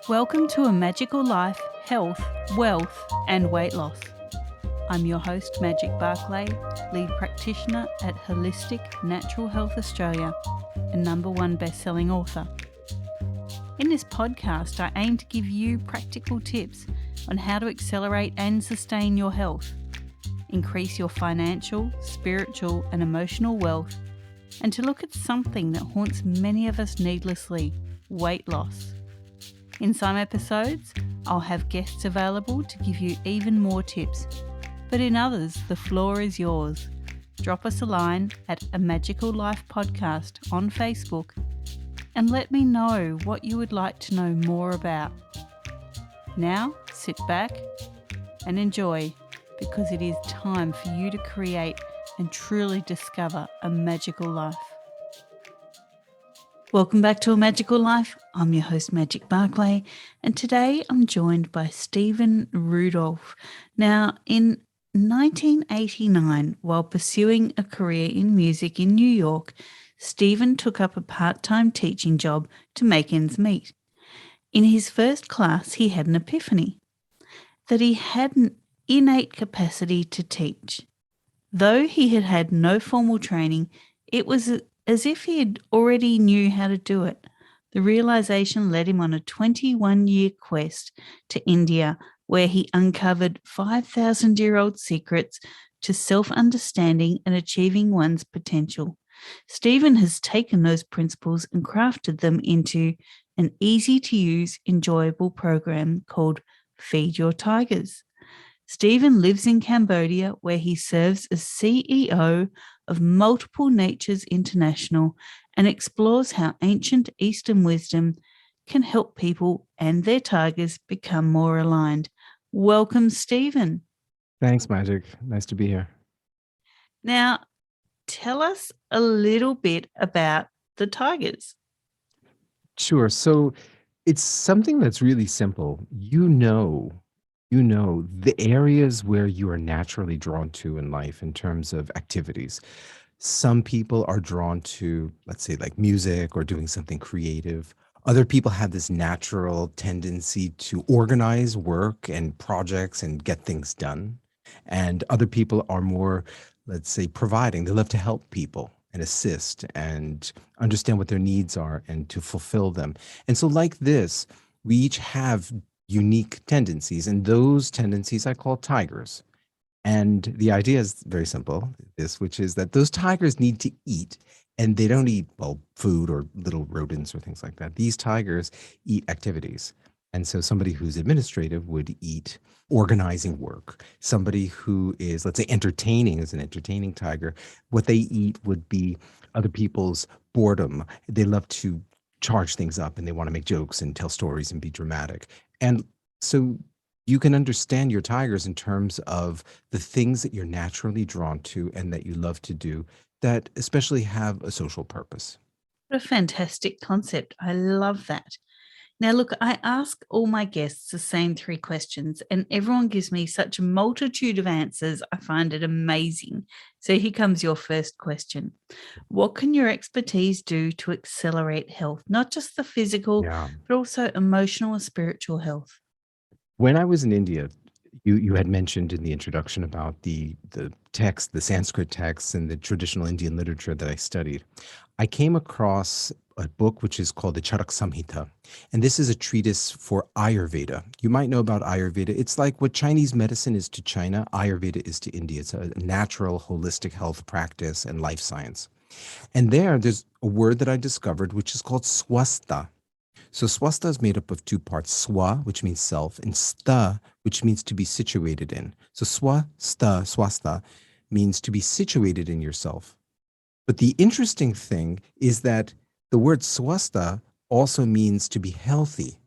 Welcome to A Magical Life, Health, Wealth and Weight Loss. I'm your host, Magic Barclay, lead practitioner at Holistic Natural Health Australia and #1 best-selling author. In this podcast, I aim to give you practical tips on how to accelerate and sustain your health, increase your financial, spiritual and emotional wealth, and to look at something that haunts many of us needlessly, weight loss. In some episodes, I'll have guests available to give you even more tips, but in others, the floor is yours. Drop us a line at A Magical Life Podcast on Facebook and let me know what you would like to know more about. Now, sit back and enjoy, because it is time for you to create and truly discover a magical life. Welcome back to A Magical Life. I'm your host, Magic Barclay, and today I'm joined by Stephen Rudolph. Now, in 1989, while pursuing a career in music in New York, Stephen took up a part-time teaching job to make ends meet. In his first class, he had an epiphany that he had an innate capacity to teach. Though he had had no formal training, it was as if he had already knew how to do it. The realization led him on a 21-year quest to India, where he uncovered 5,000-year-old secrets to self-understanding and achieving one's potential. Stephen has taken those principles and crafted them into an easy-to-use, enjoyable program called Feed Your Tigers. Stephen lives in Cambodia, where he serves as CEO of Multiple Natures International and explores how ancient Eastern wisdom can help people and their tigers become more aligned. Welcome, Stephen. Thanks, Magic. Nice to be here. Now, tell us a little bit about the tigers. Sure. So it's something that's really simple. You know the areas where you are naturally drawn to in life in terms of activities. Some people are drawn to, let's say, like music or doing something creative. Other people have this natural tendency to organize work and projects and get things done. And other people are more, let's say, providing. They love to help people and assist and understand what their needs are and to fulfill them. And so like this, we each have unique tendencies, and those tendencies I call tigers. And the idea is very simple, which is that those tigers need to eat, and they don't eat, well, food or little rodents or things like that. These tigers eat activities. And so somebody who's administrative would eat organizing work. Somebody who is, let's say, entertaining is an entertaining tiger. What they eat would be other people's boredom. They love to charge things up and they want to make jokes and tell stories and be dramatic. And so you can understand your tigers in terms of the things that you're naturally drawn to and that you love to do that especially have a social purpose. What a fantastic concept. I love that. Now, look, I ask all my guests the same 3 questions, and everyone gives me such a multitude of answers. I find it amazing. So here comes your first question. What can your expertise do to accelerate health, not just the physical, Yeah. but also emotional and spiritual health? When I was in India, you had mentioned in the introduction about the text, the Sanskrit texts and the traditional Indian literature that I studied. I came across a book which is called the Charak Samhita, and this is a treatise for Ayurveda. You might know about Ayurveda. It's like what Chinese medicine is to China, Ayurveda is to India. It's a natural, holistic health practice and life science. And there's a word that I discovered which is called swastha. So swastha is made up of 2 parts, swa, which means self, and sta, which means to be situated in. So swastha means to be situated in yourself. But the interesting thing is that the word swastha also means to be healthy.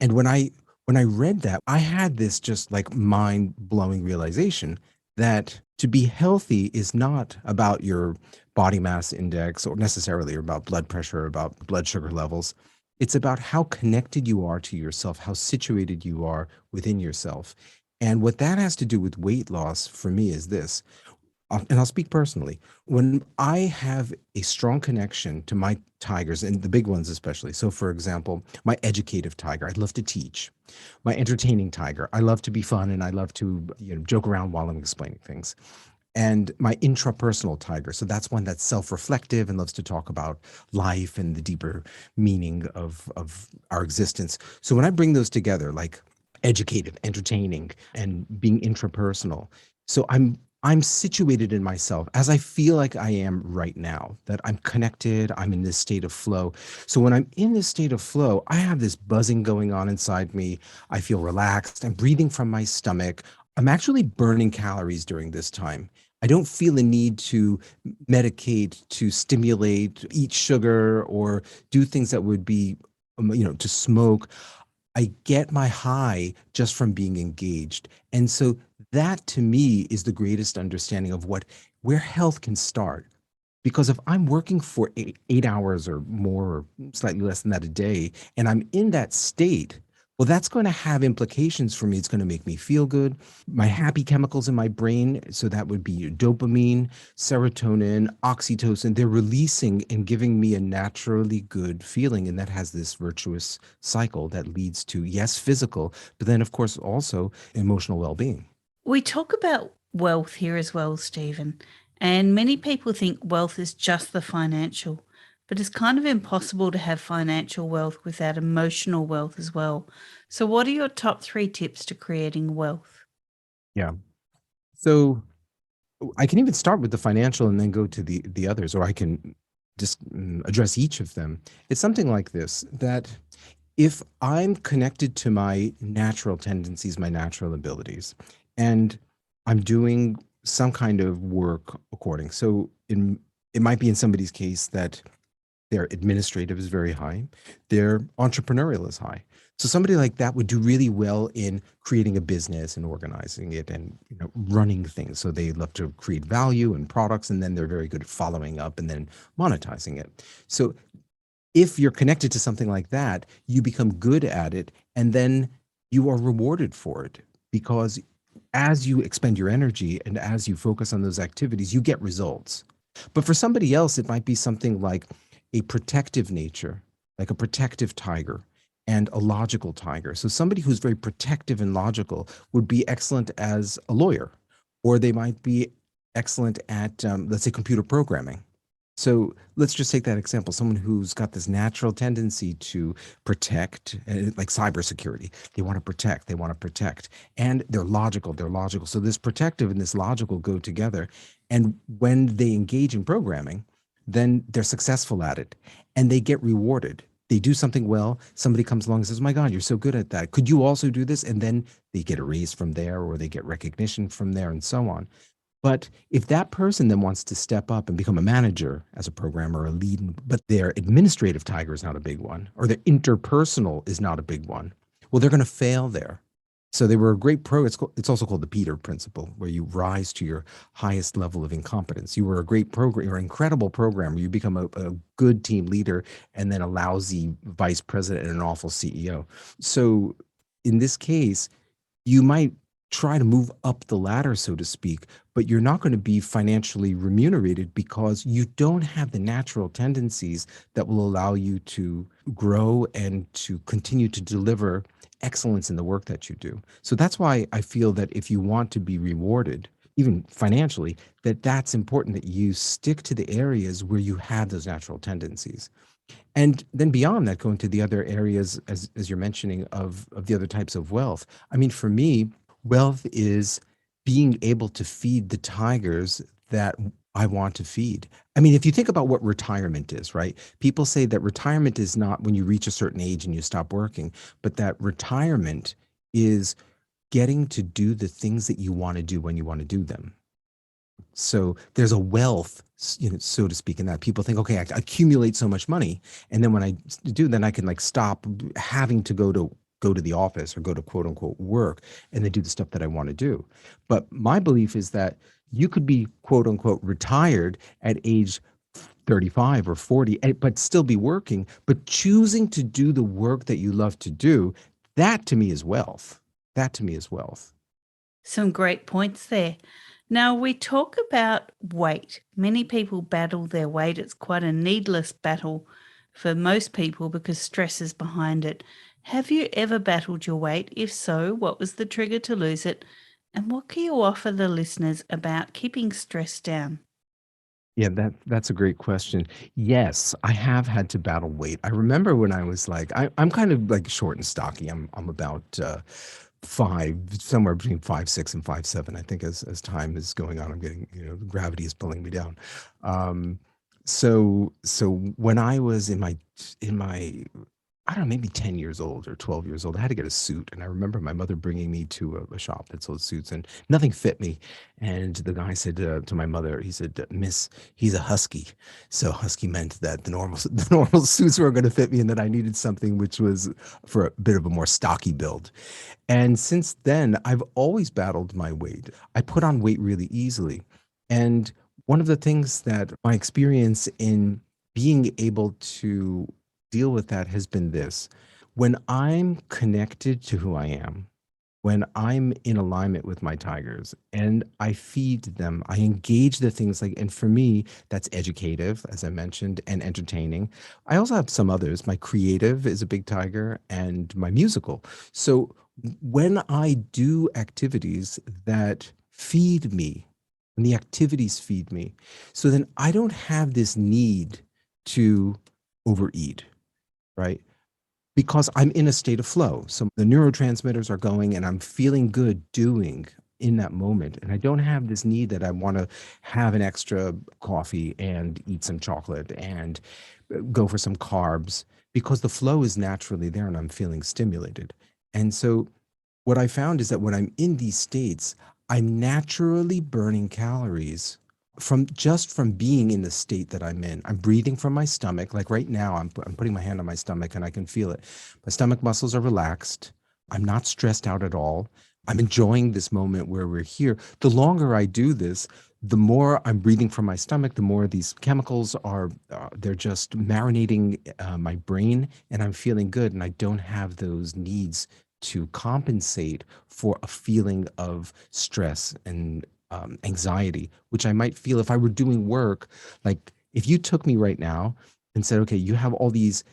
And when I read that, I had this just like mind-blowing realization that to be healthy is not about your body mass index or necessarily about blood pressure, or about blood sugar levels. It's about how connected you are to yourself, how situated you are within yourself. And what that has to do with weight loss for me is this. And I'll speak personally. When I have a strong connection to my tigers, and the big ones especially. So, for example, my educative tiger, I love to teach. My entertaining tiger, I love to be fun and I love to joke around while I'm explaining things. And my intrapersonal tiger, so that's one that's self-reflective and loves to talk about life and the deeper meaning of our existence. So when I bring those together, like educative, entertaining, and being intrapersonal, so I'm situated in myself as I feel like I am right now, that I'm connected, I'm in this state of flow. So when I'm in this state of flow, I have this buzzing going on inside me. I feel relaxed. I'm breathing from my stomach. I'm actually burning calories during this time. I don't feel a need to medicate, to stimulate, eat sugar, or do things that would be, to smoke. I get my high just from being engaged. And so that to me is the greatest understanding of where health can start. Because if I'm working for 8 hours or more, or slightly less than that a day, and I'm in that state, well, that's going to have implications for me. It's going to make me feel good. My happy chemicals in my brain, so that would be dopamine, serotonin, oxytocin, they're releasing and giving me a naturally good feeling. And that has this virtuous cycle that leads to, yes, physical, but then, of course, also emotional well being. We talk about wealth here as well, Stephen, and many people think wealth is just the financial, but it's kind of impossible to have financial wealth without emotional wealth as well. So, what are your top three tips to creating wealth? Yeah. So I can even start with the financial and then go to the others, or I can just address each of them. It's something like this, that if I'm connected to my natural tendencies, my natural abilities, and I'm doing some kind of work according. So it might be in somebody's case that their administrative is very high, their entrepreneurial is high. So somebody like that would do really well in creating a business and organizing it and running things. So they love to create value and products, and then they're very good at following up and then monetizing it. So if you're connected to something like that, you become good at it, and then you are rewarded for it, because as you expend your energy and as you focus on those activities, you get results. But for somebody else, it might be something like a protective nature, like a protective tiger and a logical tiger. So somebody who's very protective and logical would be excellent as a lawyer, or they might be excellent at, let's say, computer programming. So let's just take that example. Someone who's got this natural tendency to protect, like cybersecurity. They want to protect, they want to protect. And they're logical, they're logical. So this protective and this logical go together. And when they engage in programming, then they're successful at it and they get rewarded. They do something well. Somebody comes along and says, "Oh my God, you're so good at that. Could you also do this?" And then they get a raise from there, or they get recognition from there, and so on. But if that person then wants to step up and become a manager as a programmer or a lead, but their administrative tiger is not a big one, or their interpersonal is not a big one, well, they're going to fail there. So they were a great it's also called the Peter principle, where you rise to your highest level of incompetence. You were a great program, you're an incredible programmer. You become a good team leader, and then a lousy vice president and an awful CEO. So in this case, you might try to move up the ladder, so to speak, but you're not going to be financially remunerated because you don't have the natural tendencies that will allow you to grow and to continue to deliver excellence in the work that you do. So that's why I feel that if you want to be rewarded, even financially, that's important that you stick to the areas where you have those natural tendencies. And then beyond that, going to the other areas, as you're mentioning, of the other types of wealth. I mean, for me, wealth is being able to feed the tigers that I want to feed. I mean, if you think about what retirement is, right? People say that retirement is not when you reach a certain age and you stop working, but that retirement is getting to do the things that you want to do when you want to do them. So there's a wealth, so to speak, in that. People think, okay, I accumulate so much money, and then when I do, then I can like stop having to go to the office or go to quote unquote work, and then do the stuff that I want to do. But my belief is that you could be quote unquote retired at age 35 or 40, but still be working, but choosing to do the work that you love to do. That to me is wealth. That to me is wealth. Some great points there. Now, we talk about weight. Many people battle their weight. It's quite a needless battle for most people because stress is behind it. Have you ever battled your weight? If so, what was the trigger to lose it? And what can you offer the listeners about keeping stress down? Yeah, that's a great question. Yes, I have had to battle weight. I remember when I was like, I'm kind of like short and stocky. I'm about five, somewhere between 5'6" and 5'7". I think as time is going on, I'm getting, gravity is pulling me down. Um, so when I was in my I don't know, maybe 10 years old or 12 years old. I had to get a suit. And I remember my mother bringing me to a shop that sold suits and nothing fit me. And the guy said to my mother, he said, Miss, he's a husky. So husky meant that the normal, the normal suits weren't going to fit me and that I needed something which was for a bit of a more stocky build. And since then, I've always battled my weight. I put on weight really easily. And one of the things that my experience in being able to deal with that has been this. When I'm connected to who I am, when I'm in alignment with my tigers and I feed them, I engage the things like, and for me, that's educative, as I mentioned, and entertaining. I also have some others. My creative is a big tiger and my musical. So when I do activities that feed me, and the activities feed me, so then I don't have this need to overeat, right? Because I'm in a state of flow. So the neurotransmitters are going and I'm feeling good doing in that moment. And I don't have this need that I want to have an extra coffee and eat some chocolate and go for some carbs because the flow is naturally there and I'm feeling stimulated. And so what I found is that when I'm in these states, I'm naturally burning calories from being in the state that I'm in. I'm breathing from my stomach. Like right now, I'm putting my hand on my stomach and I can feel it. My stomach muscles are relaxed. I'm not stressed out at all. I'm enjoying this moment where we're here. The longer I do this, the more I'm breathing from my stomach, the more these chemicals are, they're just marinating my brain and I'm feeling good. And I don't have those needs to compensate for a feeling of stress and anxiety, which I might feel if I were doing work. Like if you took me right now and said, okay, you have all this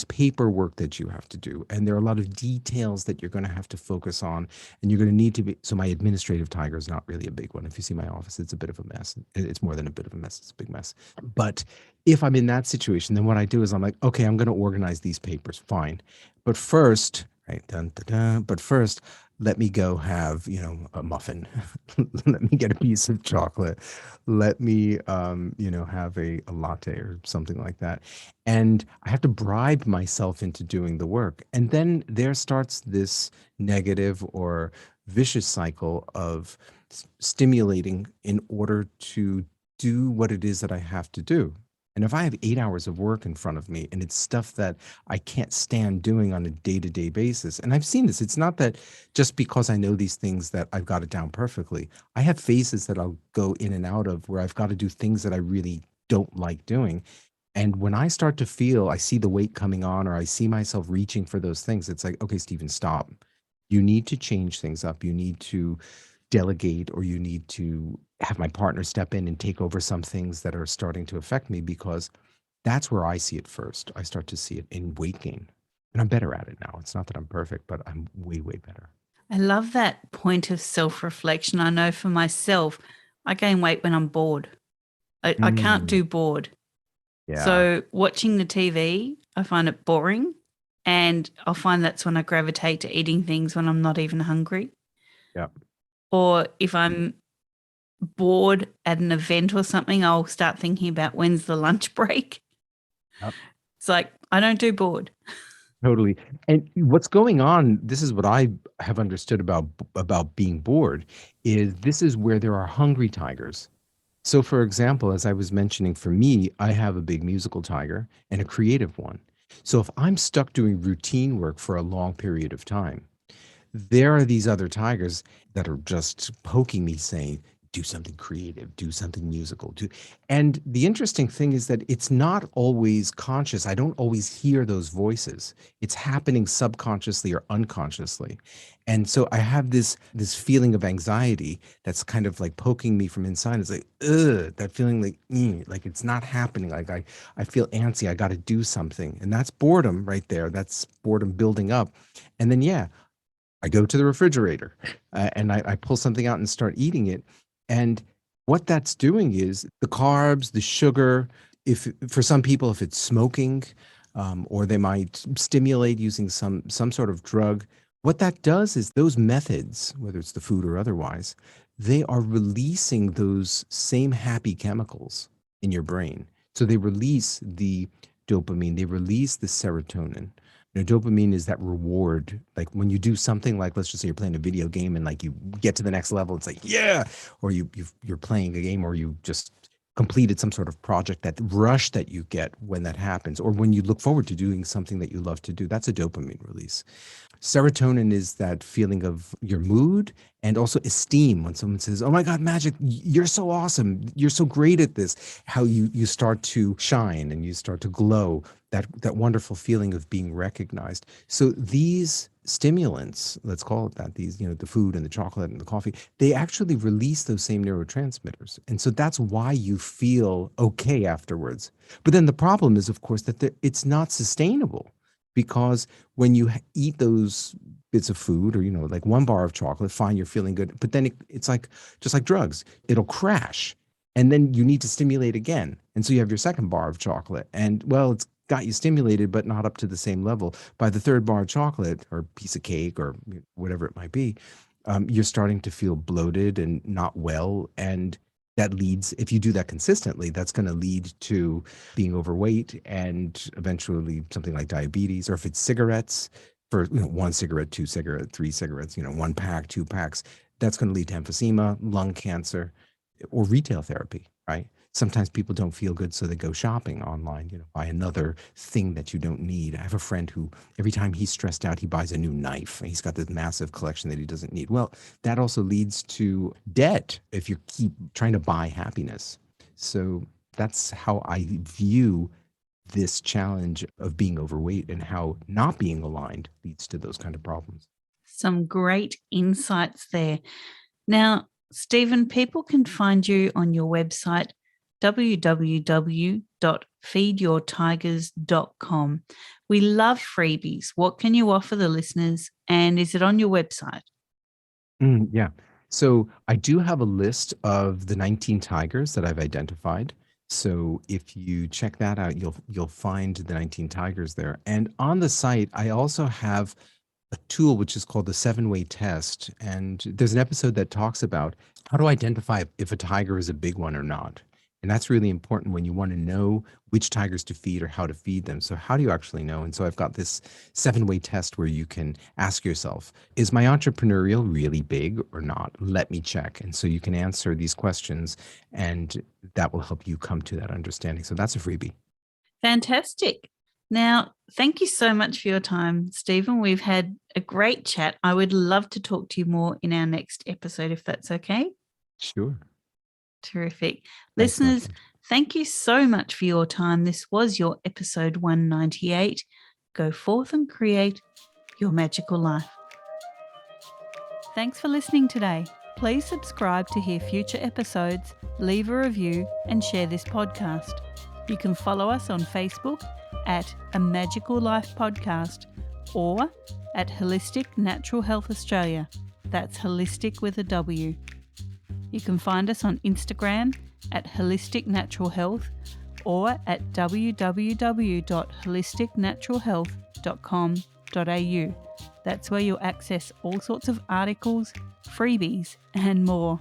paperwork that you have to do, and there are a lot of details that you're going to have to focus on, and you're going to need to be. So my administrative tiger is not really a big one. If you see my office, it's a bit of a mess. It's more than a bit of a mess. It's a big mess. But if I'm in that situation, then what I do is I'm like, okay, I'm going to organize these papers. Fine. But first, right, dun, dun, dun, but first, let me go have, a muffin. Let me get a piece of chocolate. Let me, have a latte or something like that. And I have to bribe myself into doing the work. And then there starts this negative or vicious cycle of stimulating in order to do what it is that I have to do. And if I have 8 hours of work in front of me and it's stuff that I can't stand doing on a day to day basis, and I've seen this, it's not that just because I know these things that I've got it down perfectly. I have phases that I'll go in and out of where I've got to do things that I really don't like doing. And when I start to feel, I see the weight coming on, or I see myself reaching for those things, it's like, okay, Stephen, stop. You need to change things up. You need to delegate, or you need to have my partner step in and take over some things that are starting to affect me because that's where I see it first. I start to see it in weight gain. And I'm better at it now. It's not that I'm perfect, but I'm way, way better. I love that point of self reflection. I know for myself, I gain weight when I'm bored. I can't Mm, do bored. yeah. So watching the TV, I find it boring. And I'll find that's when I gravitate to eating things when I'm not even hungry. Yeah. Or if I'm bored at an event or something, I'll start thinking about when's the lunch break. Yep. It's like, I don't do bored. Totally. And what's going on, this is what I have understood about being bored, is this is where there are hungry tigers. So for example, as I was mentioning, for me, I have a big musical tiger and a creative one. So if I'm stuck doing routine work for a long period of time, there are these other tigers that are just poking me saying, do something creative, do something musical, and the interesting thing is that it's not always conscious. I don't always hear those voices. It's happening subconsciously or unconsciously. And so I have this feeling of anxiety that's kind of like poking me from inside. It's like, ugh, that feeling like it's not happening. Like I feel antsy. I got to do something. And that's boredom right there. That's boredom building up. And then, yeah, I go to the refrigerator and I pull something out and start eating it. And what that's doing is the carbs, the sugar, if for some people, if it's smoking, or they might stimulate using some sort of drug, what that does is those methods, whether it's the food or otherwise, they are releasing those same happy chemicals in your brain. So they release the dopamine, they release the serotonin. Dopamine is that reward. Like when you do something, like let's just say you're playing a video game and like you get to the next level, it's like, yeah, or you're playing a game or you just completed some sort of project, that rush that you get when that happens, or when you look forward to doing something that you love to do, that's a dopamine release. Serotonin is that feeling of your mood and also esteem when someone says, "Oh my God, Magic, you're so awesome. You're so great at this." How you start to shine and you start to glow, that wonderful feeling of being recognized. So these stimulants, let's call it that, these, the food and the chocolate and the coffee, they actually release those same neurotransmitters. And so that's why you feel okay afterwards. But then the problem is, of course, that it's not sustainable, because when you eat those bits of food, or like one bar of chocolate, fine, you're feeling good, but then it's like, just like drugs, it'll crash, and then you need to stimulate again, and so you have your second bar of chocolate, and well, it's got you stimulated but not up to the same level. By the third bar of chocolate or piece of cake or whatever it might be, you're starting to feel bloated and not well, and that leads, if you do that consistently, that's going to lead to being overweight and eventually something like diabetes. Or if it's cigarettes, for one cigarette, two cigarettes, three cigarettes, one pack, two packs, that's going to lead to emphysema, lung cancer, or retail therapy, right? Sometimes people don't feel good, so they go shopping online, buy another thing that you don't need. I have a friend who, every time he's stressed out, he buys a new knife. He's got this massive collection that he doesn't need. Well, that also leads to debt if you keep trying to buy happiness. So that's how I view this challenge of being overweight, and how not being aligned leads to those kind of problems. Some great insights there. Now, Stephen, people can find you on your website, www.feedyourtigers.com. We love freebies. What can you offer the listeners? And is it on your website? Yeah. So I do have a list of the 19 tigers that I've identified. So if you check that out, you'll find the 19 tigers there. And on the site, I also have a tool which is called the 7-way test. And there's an episode that talks about how to identify if a tiger is a big one or not. And that's really important when you want to know which tigers to feed or how to feed them. So how do you actually know? And so I've got this 7-way test where you can ask yourself, is my entrepreneurial really big or not? Let me check. And so you can answer these questions, and that will help you come to that understanding. So that's a freebie. Fantastic. Now, thank you so much for your time, Stephen. We've had a great chat. I would love to talk to you more in our next episode, if that's okay. Sure. Terrific. Thanks so much. Listeners, thank you so much for your time. This was your episode 198. Go forth and create your magical life. Thanks for listening today. Please subscribe to hear future episodes, leave a review, and share this podcast. You can follow us on Facebook at A Magical Life Podcast, or at Holistic Natural Health Australia. That's holistic with a W. You can find us on Instagram at Holistic Natural Health, or at www.holisticnaturalhealth.com.au. That's where you'll access all sorts of articles, freebies, and more.